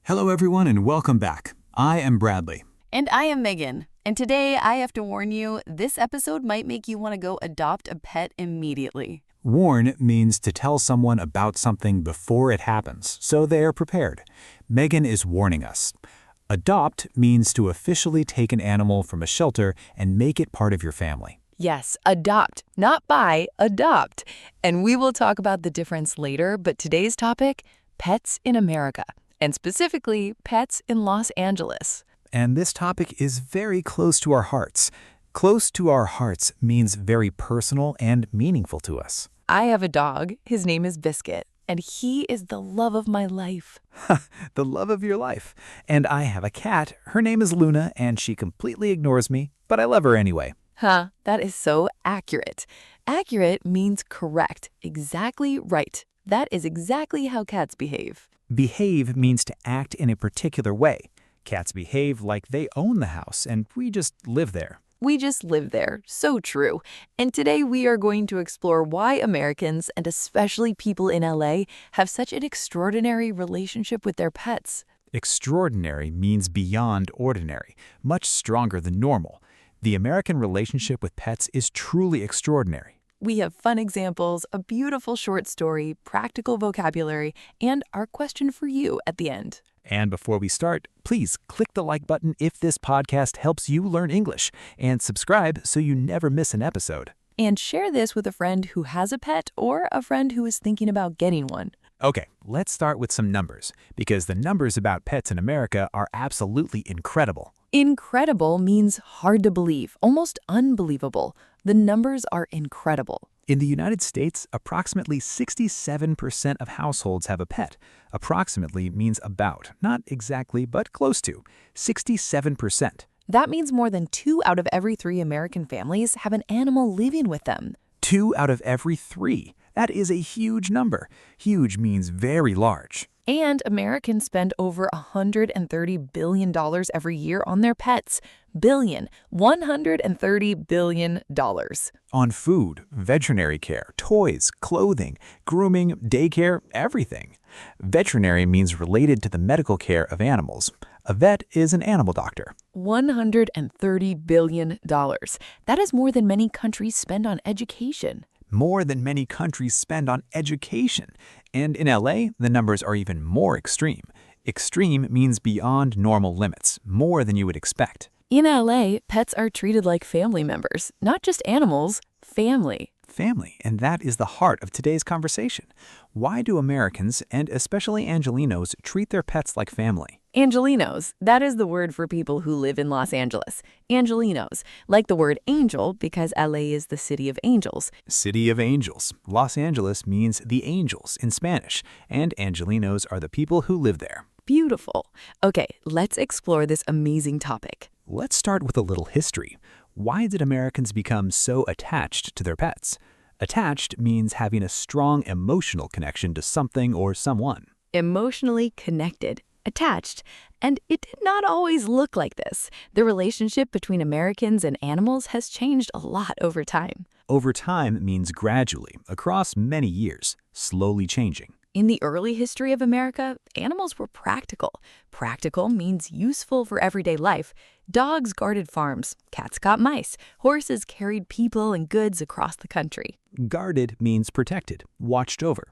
Hello everyone and welcome back. I am Bradley. And I am Megan. And today I have to warn you, this episode might make you want to go adopt a pet immediately. Warn means to tell someone about something before it happens, so they are prepared. Megan is warning us. Adopt means to officially take an animal from a shelter and make it part of your family. Yes, adopt, not buy, adopt. And we will talk about the difference later, but today's topic, pets in America, and specifically pets in Los Angeles. And this topic is very close to our hearts. Close to our hearts means very personal and meaningful to us. I have a dog. His name is Biscuit, and he is the love of my life. The love of your life. And I have a cat. Her name is Luna, and she completely ignores me, but I love her anyway. That is so accurate. Accurate means correct, exactly right. That is exactly how cats behave. Behave means to act in a particular way. Cats behave like they own the house, and we just live there. We just live there. So true. And today we are going to explore why Americans, and especially people in LA, have such an extraordinary relationship with their pets. Extraordinary means beyond ordinary, much stronger than normal. The American relationship with pets is truly extraordinary. We have fun examples, a beautiful short story, practical vocabulary, and our question for you at the end. And before we start, please click the like button if this podcast helps you learn English, and subscribe so you never miss an episode. And share this with a friend who has a pet or a friend who is thinking about getting one. Okay, let's start with some numbers, because the numbers about pets in America are absolutely incredible. Incredible means hard to believe, almost unbelievable. The numbers are incredible. In the United States, approximately 67% of households have a pet. Approximately means about, not exactly, but close to. 67%. That means more than 2 out of every 3 American families have an animal living with them. 2 out of every 3. That is a huge number. Huge means very large. And Americans spend over $130 billion every year on their pets. Billion. $130 billion. On food, veterinary care, toys, clothing, grooming, daycare, everything. Veterinary means related to the medical care of animals. A vet is an animal doctor. $130 billion. That is more than many countries spend on education. More than many countries spend on education. And in LA, the numbers are even more extreme. Extreme means beyond normal limits, more than you would expect. In LA, pets are treated like family members, not just animals, family. Family, and that is the heart of today's conversation. Why do Americans, and especially Angelinos, treat their pets like family? Angelinos, that is the word for people who live in Los Angeles. Angelinos, like the word angel because LA is the city of angels. City of Angels. Los Angeles means the angels in Spanish, and Angelinos are the people who live there. Beautiful. Okay, let's explore this amazing topic. Let's start with a little history. Why did Americans become so attached to their pets? Attached means having a strong emotional connection to something or someone. Emotionally connected. Attached. And it did not always look like this. The relationship between Americans and animals has changed a lot over time. Over time means gradually, across many years, slowly changing. In the early history of America, animals were practical. Practical means useful for everyday life. Dogs guarded farms, cats caught mice, horses carried people and goods across the country. Guarded means protected, watched over.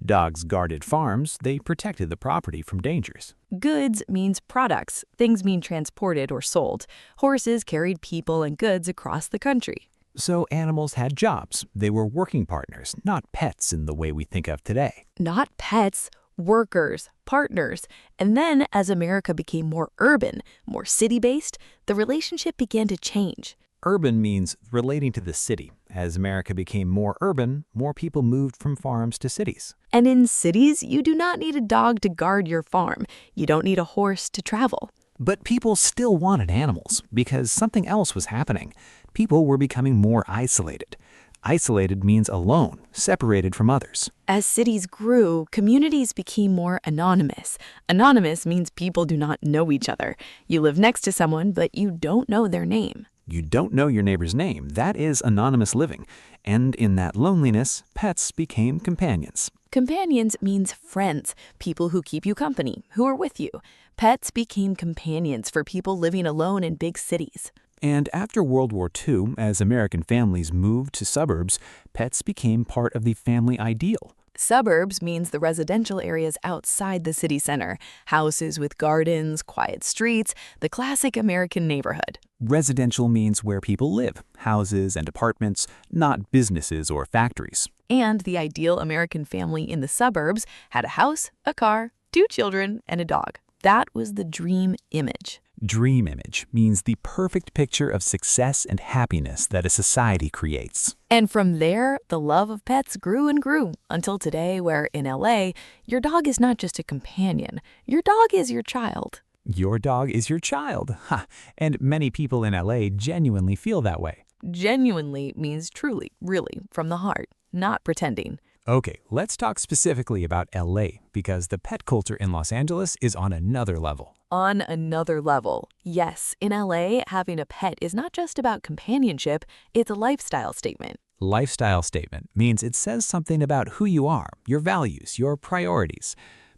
Dogs guarded farms, they protected the property from dangers. Goods means products. Things mean transported or sold. Horses carried people and goods across the country. So animals had jobs. They were working partners, not pets in the way we think of today. Not pets, workers, partners. And then, as America became more urban, more city-based, the relationship began to change. Urban means relating to the city. As America became more urban, more people moved from farms to cities. And in cities, you do not need a dog to guard your farm. You don't need a horse to travel. But people still wanted animals because something else was happening. People were becoming more isolated. Isolated means alone, separated from others. As cities grew, communities became more anonymous. Anonymous means people do not know each other. You live next to someone, but you don't know their name. You don't know your neighbor's name. That is anonymous living. And in that loneliness, pets became companions. Companions means friends, people who keep you company, who are with you. Pets became companions for people living alone in big cities. And after World War II, as American families moved to suburbs, pets became part of the family ideal. Suburbs means the residential areas outside the city center, houses with gardens, quiet streets, the classic American neighborhood. Residential means where people live, houses and apartments, not businesses or factories. And the ideal American family in the suburbs had a house, a car, 2 children, and a dog. That was the dream image. Dream image means the perfect picture of success and happiness that a society creates. And from there, the love of pets grew and grew until today, where in LA, your dog is not just a companion, your dog is your child. Your dog is your child. Ha! And many people in LA genuinely feel that way. Genuinely means truly, really, from the heart, not pretending. Okay, let's talk specifically about LA because the pet culture in Los Angeles is on another level. On another level, yes, in LA, having a pet is not just about companionship, it's a lifestyle statement. Lifestyle statement means it says something about who you are, your values, your priorities.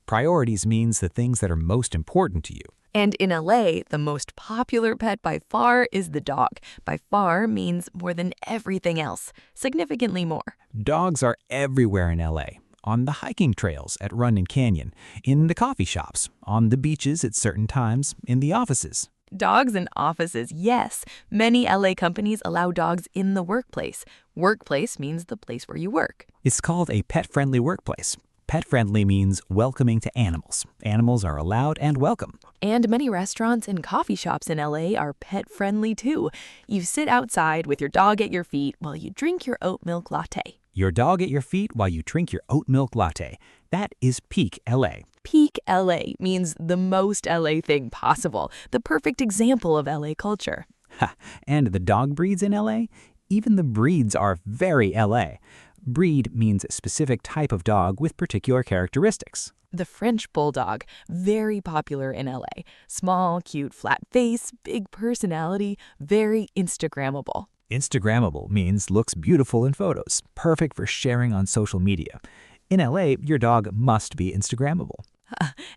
Priorities means the things that are most important to you. And in LA, the most popular pet by far is the dog. By far means more than everything else, significantly more. Dogs are everywhere in LA. On the hiking trails at Runyon Canyon, in the coffee shops, on the beaches at certain times, in the offices. Dogs in offices, yes. Many LA companies allow dogs in the workplace. Workplace means the place where you work. It's called a pet-friendly workplace. Pet-friendly means welcoming to animals. Animals are allowed and welcome. And many restaurants and coffee shops in LA are pet-friendly too. You sit outside with your dog at your feet while you drink your oat milk latte. Your dog at your feet while you drink your oat milk latte. That is peak LA. Peak LA means the most LA thing possible, the perfect example of LA culture. Ha! And the dog breeds in LA? Even the breeds are very LA. Breed means a specific type of dog with particular characteristics. The French Bulldog, very popular in LA. Small, cute, flat face, big personality, very Instagrammable. Instagrammable means looks beautiful in photos, perfect for sharing on social media. In LA, your dog must be Instagrammable.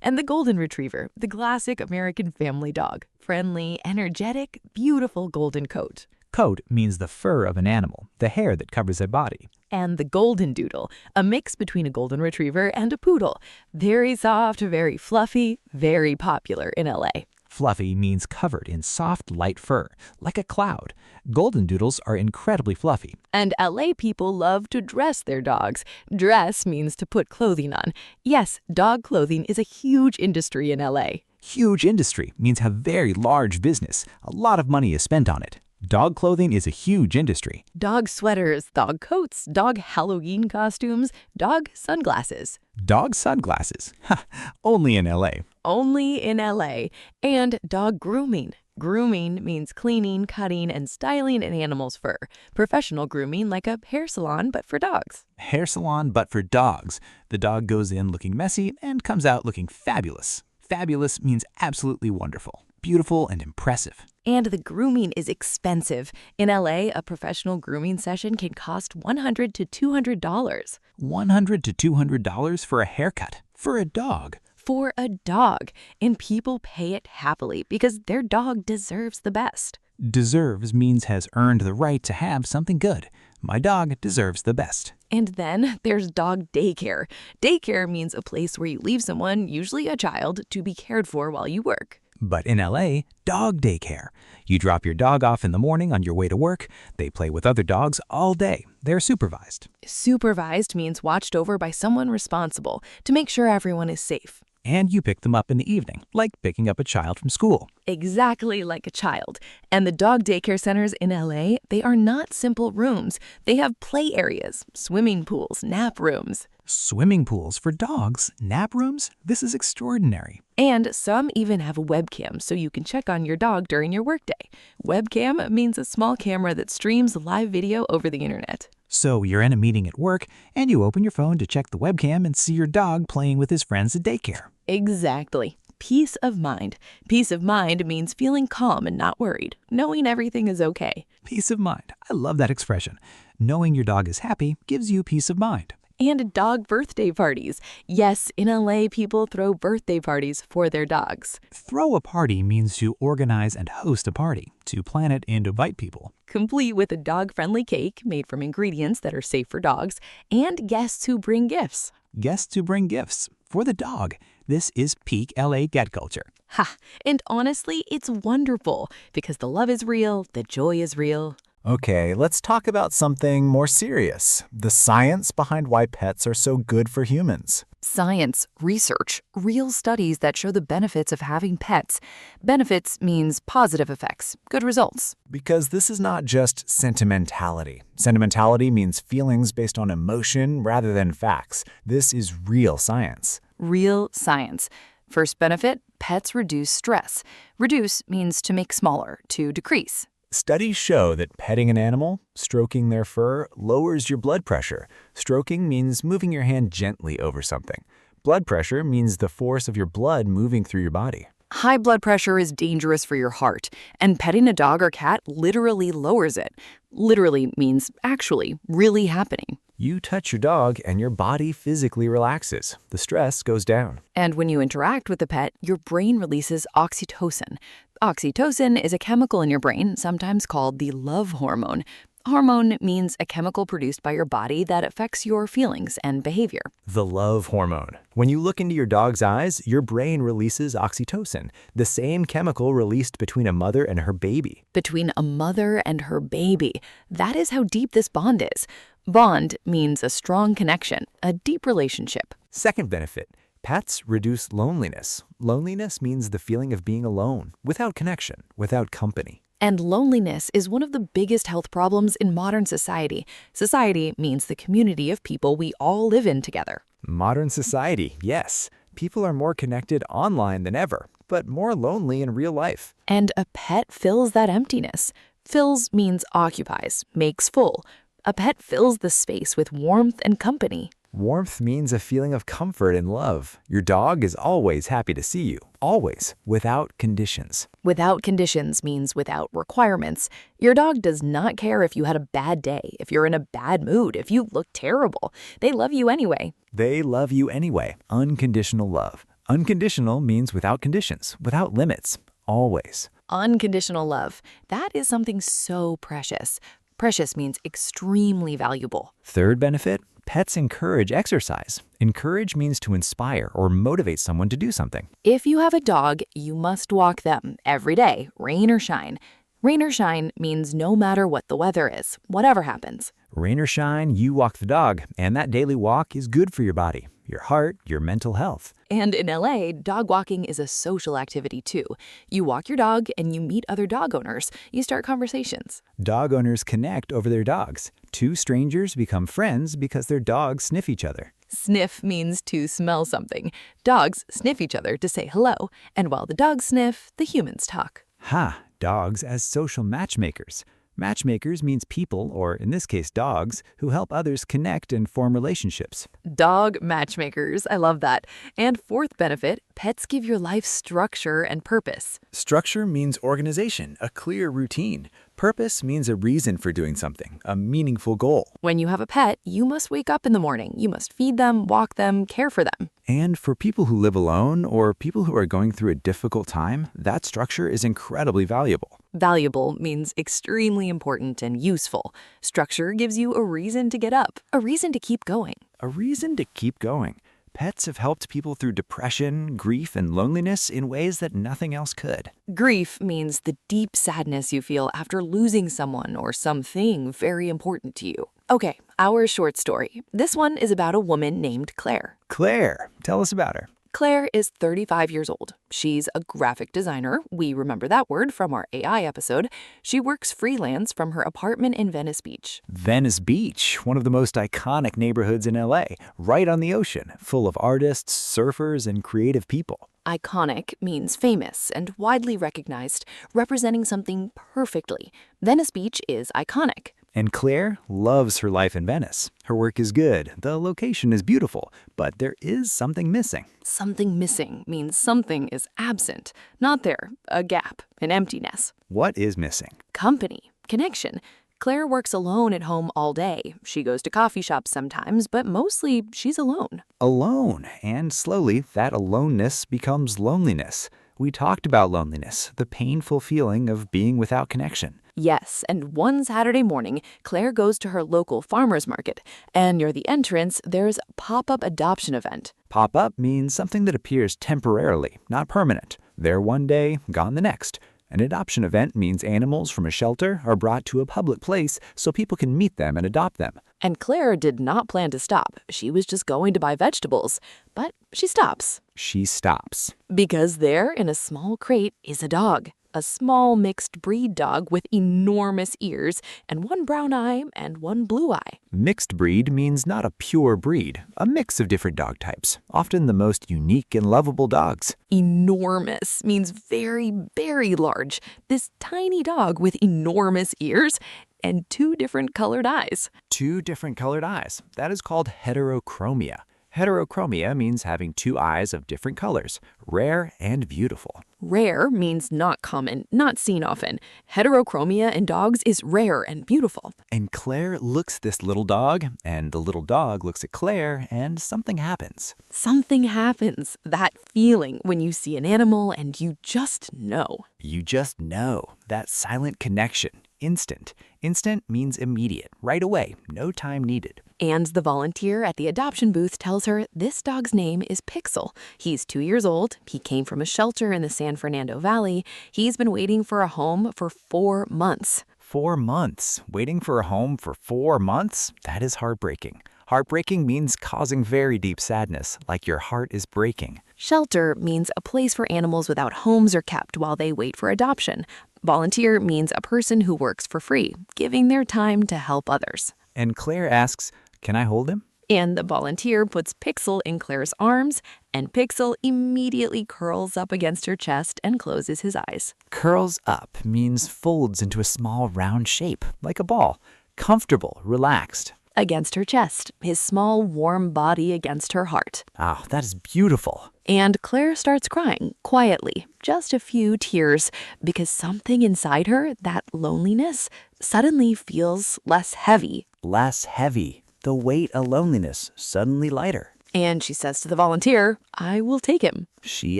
And the Golden Retriever, the classic American family dog. Friendly, energetic, beautiful golden coat. Coat means the fur of an animal, the hair that covers a body. And the Golden Doodle, a mix between a Golden Retriever and a poodle. Very soft, very fluffy, very popular in LA. Fluffy means covered in soft, light fur, like a cloud. Golden Doodles are incredibly fluffy. And LA people love to dress their dogs. Dress means to put clothing on. Yes, dog clothing is a huge industry in LA. Huge industry means a very large business. A lot of money is spent on it. Dog clothing is a huge industry. Dog sweaters, dog coats, dog Halloween costumes, dog sunglasses. Dog sunglasses? Ha! Only in LA. Only in LA. And dog grooming. Grooming means cleaning, cutting, and styling an animal's fur. Professional grooming like a hair salon, but for dogs. Hair salon, but for dogs. The dog goes in looking messy and comes out looking fabulous. Fabulous means absolutely wonderful, beautiful, and impressive. And the grooming is expensive. In LA, a professional grooming session can cost $100 to $200. $100 to $200 for a haircut, for a dog. For a dog. And people pay it happily because their dog deserves the best. Deserves means has earned the right to have something good. My dog deserves the best. And then there's dog daycare. Daycare means a place where you leave someone, usually a child, to be cared for while you work. But in LA, dog daycare. You drop your dog off in the morning on your way to work. They play with other dogs all day. They're supervised. Supervised means watched over by someone responsible to make sure everyone is safe. And you pick them up in the evening, like picking up a child from school. Exactly like a child. And the dog daycare centers in LA, they are not simple rooms. They have play areas, swimming pools, nap rooms. Swimming pools for dogs? Nap rooms? This is extraordinary. And some even have a webcam so you can check on your dog during your workday. Webcam means a small camera that streams live video over the internet. So you're in a meeting at work, and you open your phone to check the webcam and see your dog playing with his friends at daycare. Exactly. Peace of mind. Peace of mind means feeling calm and not worried, knowing everything is okay. Peace of mind. I love that expression. Knowing your dog is happy gives you peace of mind. And dog birthday parties. Yes, in LA, people throw birthday parties for their dogs. Throw a party means to organize and host a party, to plan it and invite people. Complete with a dog-friendly cake made from ingredients that are safe for dogs, and guests who bring gifts. Guests who bring gifts. For the dog, this is peak LA get culture. Ha! And honestly, it's wonderful because the love is real, the joy is real. Okay, let's talk about something more serious. The science behind why pets are so good for humans. Science, research, real studies that show the benefits of having pets. Benefits means positive effects, good results. Because this is not just sentimentality. Sentimentality means feelings based on emotion rather than facts. This is real science. Real science. First benefit, pets reduce stress. Reduce means to make smaller, to decrease. Studies show that petting an animal, stroking their fur, lowers your blood pressure. Stroking means moving your hand gently over something. Blood pressure means the force of your blood moving through your body. High blood pressure is dangerous for your heart, and petting a dog or cat literally lowers it. Literally means actually, really happening. You touch your dog and your body physically relaxes. The stress goes down. And when you interact with the pet, your brain releases oxytocin. Oxytocin is a chemical in your brain, sometimes called the love hormone. Hormone means a chemical produced by your body that affects your feelings and behavior. The love hormone. When you look into your dog's eyes, your brain releases oxytocin, the same chemical released between a mother and her baby. Between a mother and her baby. That is how deep this bond is. Bond means a strong connection, a deep relationship. Second benefit. Pets reduce loneliness. Loneliness means the feeling of being alone, without connection, without company. And loneliness is one of the biggest health problems in modern society. Society means the community of people we all live in together. Modern society, yes. People are more connected online than ever, but more lonely in real life. And a pet fills that emptiness. Fills means occupies, makes full. A pet fills the space with warmth and company. Warmth means a feeling of comfort and love. Your dog is always happy to see you, always, without conditions. Without conditions means without requirements. Your dog does not care if you had a bad day, if you're in a bad mood, if you look terrible. They love you anyway. They love you anyway. Unconditional love. Unconditional means without conditions, without limits, always. Unconditional love. That is something so precious. Precious means extremely valuable. Third benefit, pets encourage exercise. Encourage means to inspire or motivate someone to do something. If you have a dog, you must walk them every day, rain or shine. Rain or shine means no matter what the weather is, whatever happens. Rain or shine, you walk the dog, and that daily walk is good for your body, your heart, your mental health. And in LA, dog walking is a social activity too. You walk your dog and you meet other dog owners. You start conversations. Dog owners connect over their dogs. Two strangers become friends because their dogs sniff each other. Sniff means to smell something. Dogs sniff each other to say hello, and while the dogs sniff, the humans talk. Ha! Dogs as social matchmakers. Matchmakers means people, or in this case dogs, who help others connect and form relationships. Dog matchmakers, I love that. And fourth benefit, pets give your life structure and purpose. Structure means organization, a clear routine. Purpose means a reason for doing something, a meaningful goal. When you have a pet, you must wake up in the morning. You must feed them, walk them, care for them. And for people who live alone or people who are going through a difficult time, that structure is incredibly valuable. Valuable means extremely important and useful. Structure gives you a reason to get up, a reason to keep going. A reason to keep going. Pets have helped people through depression, grief, and loneliness in ways that nothing else could. Grief means the deep sadness you feel after losing someone or something very important to you. Okay, our short story. This one is about a woman named Claire. Claire, tell us about her. Claire is 35 years old. She's a graphic designer. We remember that word from our AI episode. She works freelance from her apartment in Venice Beach. Venice Beach, one of the most iconic neighborhoods in LA, right on the ocean, full of artists, surfers, and creative people. Iconic means famous and widely recognized, representing something perfectly. Venice Beach is iconic. And Claire loves her life in Venice. Her work is good, the location is beautiful, but there is something missing. Something missing means something is absent, not there, a gap, an emptiness. What is missing? Company, connection. Claire works alone at home all day. She goes to coffee shops sometimes, but mostly she's alone. Alone, and slowly that aloneness becomes loneliness. We talked about loneliness, the painful feeling of being without connection. Yes, and one Saturday morning, Claire goes to her local farmer's market, and near the entrance, there's a pop-up adoption event. Pop-up means something that appears temporarily, not permanent. There one day, gone the next. An adoption event means animals from a shelter are brought to a public place so people can meet them and adopt them. And Claire did not plan to stop. She was just going to buy vegetables. But she stops. She stops. Because there, in a small crate, is a dog. A small mixed breed dog with enormous ears and one brown eye and one blue eye. Mixed breed means not a pure breed, a mix of different dog types, often the most unique and lovable dogs. Enormous means very, very large. This tiny dog with enormous ears and two different colored eyes. Two different colored eyes. That is called heterochromia. Heterochromia means having two eyes of different colors, rare and beautiful. Rare means not common, not seen often. Heterochromia in dogs is rare and beautiful. And Claire looks at this little dog, and the little dog looks at Claire, and something happens. Something happens. That feeling when you see an animal and you just know. You just know. That silent connection. Instant. Instant means immediate, right away, no time needed. And the volunteer at the adoption booth tells her this dog's name is Pixel. He's 2 years old. He came from a shelter in the San Fernando Valley. He's been waiting for a home for 4 months. 4 months. Waiting for a home for 4 months? That is heartbreaking. Heartbreaking means causing very deep sadness, like your heart is breaking. Shelter means a place for animals without homes are kept while they wait for adoption. Volunteer means a person who works for free, giving their time to help others. And Claire asks, "Can I hold him?" And the volunteer puts Pixel in Claire's arms, and Pixel immediately curls up against her chest and closes his eyes. Curls up means folds into a small round shape, like a ball. Comfortable, relaxed. Against her chest, his small warm body against her heart. Ah, that is beautiful. And Claire starts crying, quietly, just a few tears, because something inside her, that loneliness, suddenly feels less heavy. Less heavy. The weight of loneliness suddenly lighter. And she says to the volunteer, "I will take him." She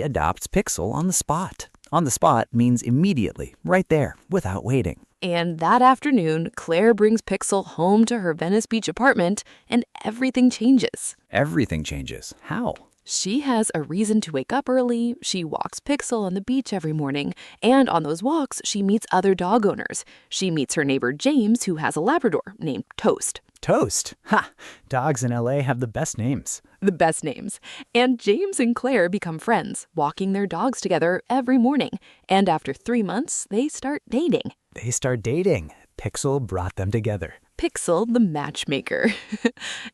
adopts Pixel on the spot. On the spot means immediately, right there, without waiting. And that afternoon, Claire brings Pixel home to her Venice Beach apartment, and everything changes. Everything changes. How? She has a reason to wake up early, she walks Pixel on the beach every morning, and on those walks, she meets other dog owners. She meets her neighbor James, who has a Labrador named Toast. Toast. Ha! Dogs in LA have the best names. The best names. And James and Claire become friends, walking their dogs together every morning. And after 3 months, they start dating. They start dating. Pixel brought them together. Pixel, the matchmaker.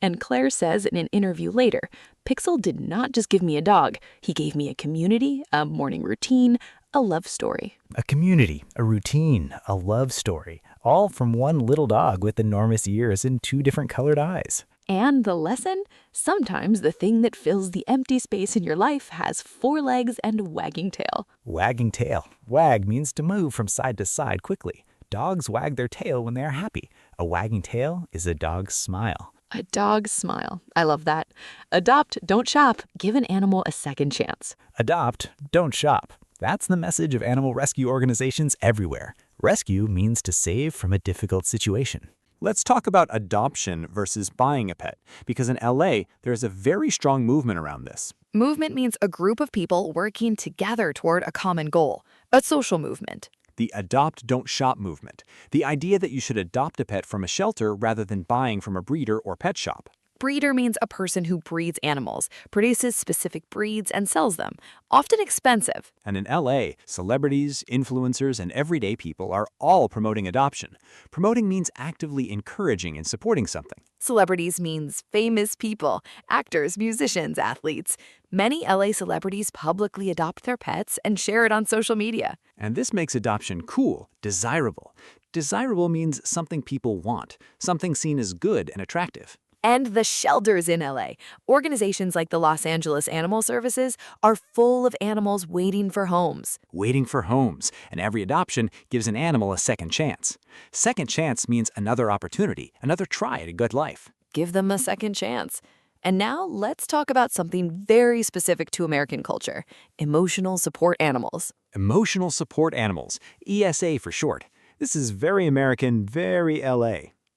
And Claire says in an interview later, Pixel did not just give me a dog. He gave me a community, a morning routine, a love story. A community, a routine, a love story, all from one little dog with enormous ears and 2 different colored eyes. And the lesson? Sometimes the thing that fills the empty space in your life has 4 legs and a wagging tail. Wagging tail. Wag means to move from side to side quickly. Dogs wag their tail when they are happy. A wagging tail is a dog's smile. A dog's smile. I love that. Adopt, don't shop. Give an animal a second chance. Adopt, don't shop. That's the message of animal rescue organizations everywhere. Rescue means to save from a difficult situation. Let's talk about adoption versus buying a pet, because in LA, there's a very strong movement around this. Movement means a group of people working together toward a common goal, a social movement. The adopt, don't shop movement. The idea that you should adopt a pet from a shelter rather than buying from a breeder or pet shop. Breeder means a person who breeds animals, produces specific breeds, and sells them, often expensive. And in LA, celebrities, influencers, and everyday people are all promoting adoption. Promoting means actively encouraging and supporting something. Celebrities means famous people, actors, musicians, athletes. Many LA celebrities publicly adopt their pets and share it on social media. And this makes adoption cool, desirable. Desirable means something people want, something seen as good and attractive. And the shelters in LA. Organizations like the Los Angeles Animal Services are full of animals waiting for homes. Waiting for homes, and every adoption gives an animal a second chance. Second chance means another opportunity, another try at a good life. Give them a second chance. And now let's talk about something very specific to American culture, emotional support animals. Emotional support animals, ESA for short. This is very American, very LA.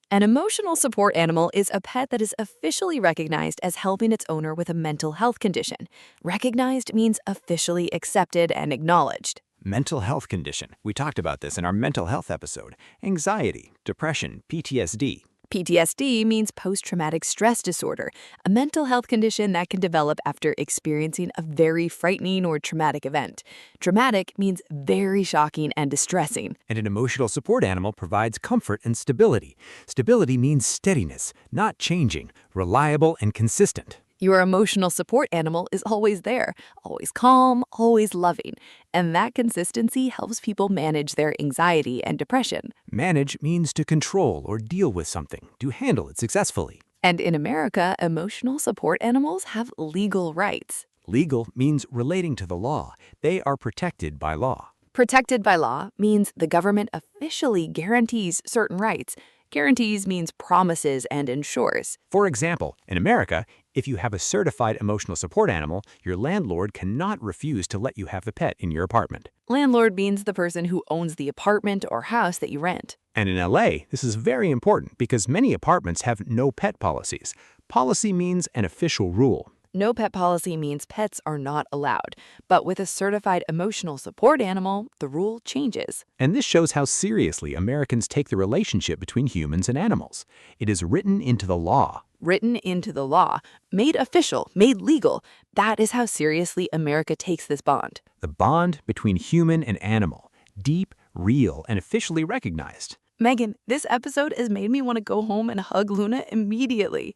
An emotional support animal is a pet that is officially recognized as helping its owner with a mental health condition. Recognized means officially accepted and acknowledged. Mental health condition. We talked about this in our mental health episode. Anxiety, depression, PTSD. PTSD means post-traumatic stress disorder, a mental health condition that can develop after experiencing a very frightening or traumatic event. Traumatic means very shocking and distressing. And an emotional support animal provides comfort and stability. Stability means steadiness, not changing, reliable and consistent. Your emotional support animal is always there, always calm, always loving. And that consistency helps people manage their anxiety and depression. Manage means to control or deal with something, to handle it successfully. And in America, emotional support animals have legal rights. Legal means relating to the law. They are protected by law. Protected by law means the government officially guarantees certain rights. Guarantees means promises and ensures. For example, in America, if you have a certified emotional support animal, your landlord cannot refuse to let you have the pet in your apartment. Landlord means the person who owns the apartment or house that you rent. And in LA, this is very important because many apartments have no pet policies. Policy means an official rule. No pet policy means pets are not allowed. But with a certified emotional support animal, the rule changes. And this shows how seriously Americans take the relationship between humans and animals. It is written into the law. Written into the law, made official, made legal. That is how seriously America takes this bond. The bond between human and animal. Deep, real, and officially recognized. Megan, this episode has made me want to go home and hug Luna immediately.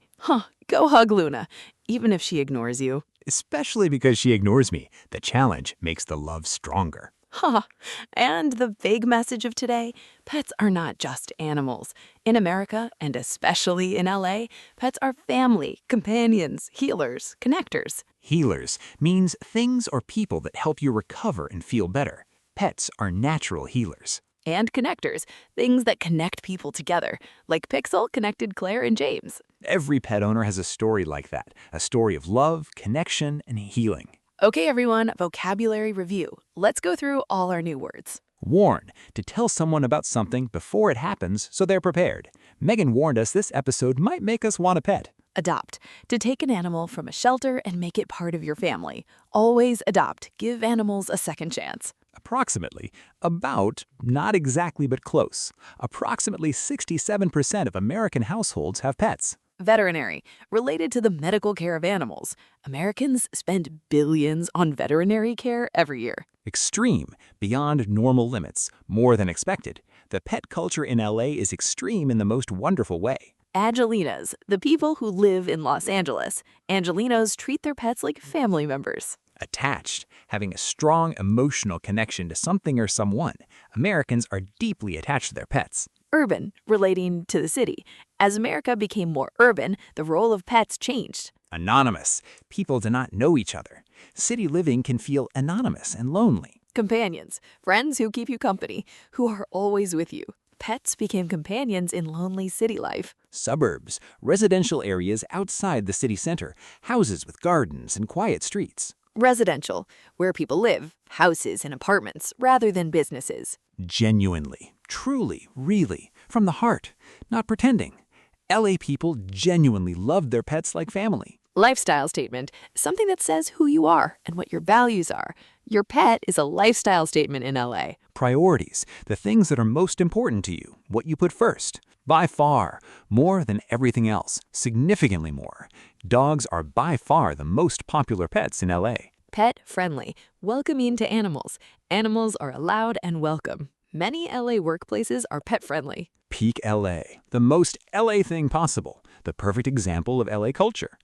Go hug Luna, even if she ignores you. Especially because she ignores me. The challenge makes the love stronger. And the big message of today, pets are not just animals. In America, and especially in LA, pets are family, companions, healers, connectors. Healers means things or people that help you recover and feel better. Pets are natural healers. And connectors, things that connect people together, like Pixel connected Claire and James. Every pet owner has a story like that, a story of love, connection, and healing. Okay, everyone, vocabulary review. Let's go through all our new words. Warn, to tell someone about something before it happens so they're prepared. Megan warned us this episode might make us want a pet. Adopt, to take an animal from a shelter and make it part of your family. Always adopt, give animals a second chance. Approximately, about, not exactly but close. Approximately 67% of American households have pets. Veterinary, related to the medical care of animals. Americans spend billions on veterinary care every year. Extreme, beyond normal limits, more than expected. The pet culture in LA is extreme in the most wonderful way. Angelinos, the people who live in Los Angeles. Angelinos treat their pets like family members. Attached, having a strong emotional connection to something or someone. Americans are deeply attached to their pets. Urban, relating to the city. As America became more urban, the role of pets changed. Anonymous, people do not know each other. City living can feel anonymous and lonely. Companions, friends who keep you company, who are always with you. Pets became companions in lonely city life. Suburbs, residential areas outside the city center, houses with gardens and quiet streets. Residential, where people live, houses and apartments, rather than businesses. Genuinely, truly, really, from the heart, not pretending. LA people genuinely love their pets like family. Lifestyle statement, something that says who you are and what your values are. Your pet is a lifestyle statement in LA. Priorities, the things that are most important to you, what you put first. By far, more than everything else, significantly more. Dogs are by far the most popular pets in LA. Pet friendly, welcoming to animals. Animals are allowed and welcome. Many LA workplaces are pet friendly. Peak LA, the most LA thing possible, the perfect example of LA culture.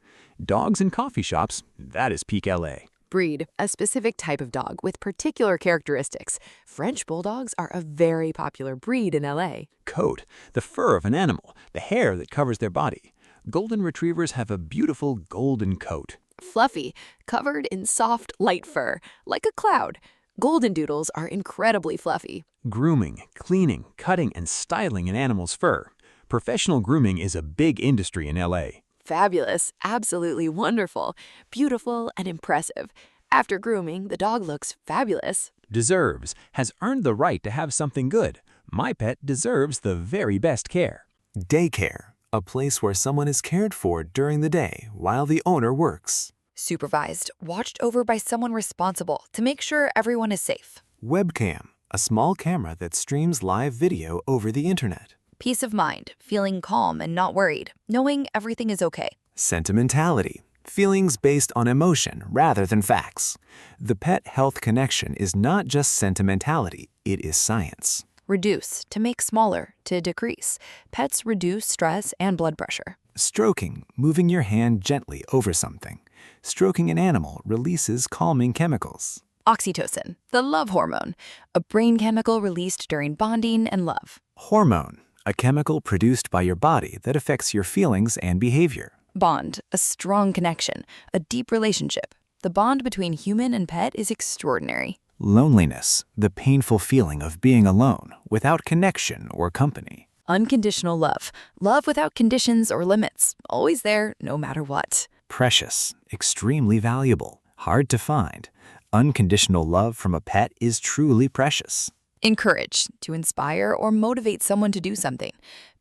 Dogs in coffee shops, that is peak LA. Breed, a specific type of dog with particular characteristics. French bulldogs are a very popular breed in LA. Coat, the fur of an animal, the hair that covers their body. Golden retrievers have a beautiful golden coat. Fluffy, covered in soft, light fur, like a cloud. Golden doodles are incredibly fluffy. Grooming, cleaning, cutting, and styling an animal's fur. Professional grooming is a big industry in LA. Fabulous, absolutely wonderful, beautiful, and impressive. After grooming, the dog looks fabulous. Deserves, has earned the right to have something good. My pet deserves the very best care. Daycare, a place where someone is cared for during the day while the owner works. Supervised, watched over by someone responsible to make sure everyone is safe. Webcam, a small camera that streams live video over the internet. Peace of mind, feeling calm and not worried, knowing everything is okay. Sentimentality, feelings based on emotion rather than facts. The pet health connection is not just sentimentality, it is science. Reduce, to make smaller, to decrease. Pets reduce stress and blood pressure. Stroking, moving your hand gently over something. Stroking an animal releases calming chemicals. Oxytocin, the love hormone, a brain chemical released during bonding and love. Hormone, a chemical produced by your body that affects your feelings and behavior. Bond, a strong connection, a deep relationship. The bond between human and pet is extraordinary. Loneliness, the painful feeling of being alone, without connection or company. Unconditional love, love without conditions or limits, always there no matter what. Precious, extremely valuable, hard to find. Unconditional love from a pet is truly precious. Encourage, to inspire or motivate someone to do something.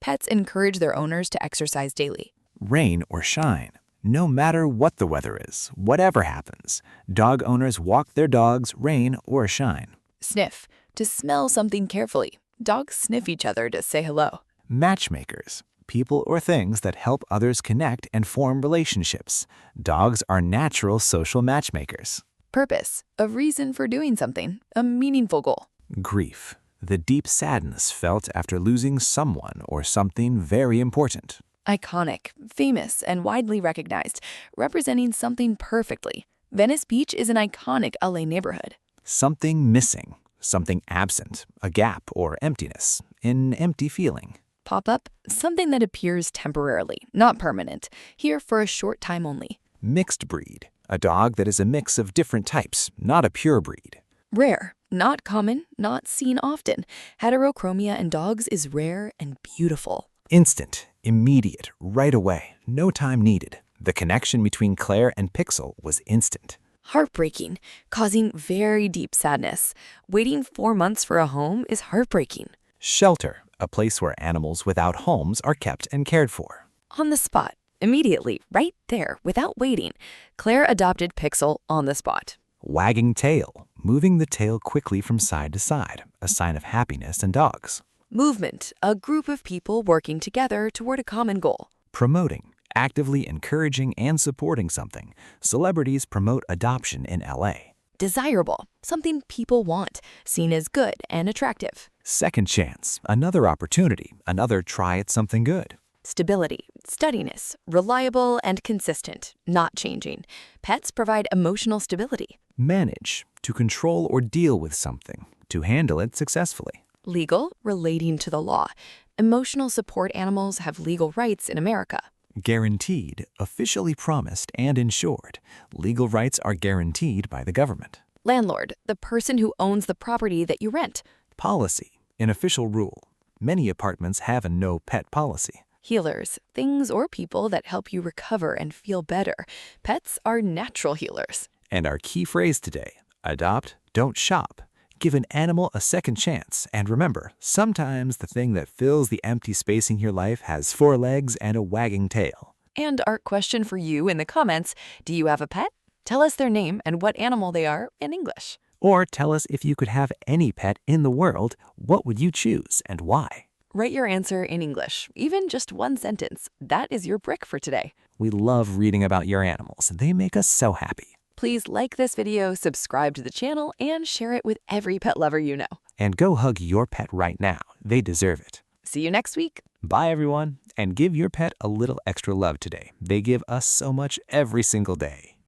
Pets encourage their owners to exercise daily. Rain or shine, no matter what the weather is, whatever happens, dog owners walk their dogs rain or shine. Sniff, to smell something carefully. Dogs sniff each other to say hello. Matchmakers, people or things that help others connect and form relationships. Dogs are natural social matchmakers. Purpose, a reason for doing something, a meaningful goal. Grief, the deep sadness felt after losing someone or something very important. Iconic, famous, and widely recognized, representing something perfectly. Venice Beach is an iconic LA neighborhood. Something missing, something absent, a gap or emptiness, an empty feeling. Pop-up, something that appears temporarily, not permanent, here for a short time only. Mixed breed, a dog that is a mix of different types, not a pure breed. Rare, not common, not seen often. Heterochromia in dogs is rare and beautiful. Instant, immediate, right away, no time needed. The connection between Claire and Pixel was instant. Heartbreaking, causing very deep sadness. Waiting 4 months for a home is heartbreaking. Shelter, a place where animals without homes are kept and cared for. On the spot, immediately, right there, without waiting. Claire adopted Pixel on the spot. Wagging tail, moving the tail quickly from side to side, a sign of happiness in dogs. Movement, a group of people working together toward a common goal. Promoting, actively encouraging and supporting something. Celebrities promote adoption in LA. Desirable, something people want, seen as good and attractive. Second chance, another opportunity, another try at something good. Stability, steadiness, reliable and consistent, not changing. Pets provide emotional stability. Manage, to control or deal with something, to handle it successfully. Legal, relating to the law. Emotional support animals have legal rights in America. Guaranteed, officially promised and insured. Legal rights are guaranteed by the government. Landlord, the person who owns the property that you rent. Policy, an official rule. Many apartments have a no-pet policy. Healers, things or people that help you recover and feel better. Pets are natural healers. And our key phrase today, adopt, don't shop. Give an animal a second chance, and remember, sometimes the thing that fills the empty space in your life has 4 legs and a wagging tail. And our question for you in the comments, do you have a pet? Tell us their name and what animal they are in English. Or tell us if you could have any pet in the world, what would you choose and why? Write your answer in English, even just 1 sentence. That is your brick for today. We love reading about your animals. They make us so happy. Please like this video, subscribe to the channel, and share it with every pet lover you know. And go hug your pet right now. They deserve it. See you next week. Bye, everyone. And give your pet a little extra love today. They give us so much every single day.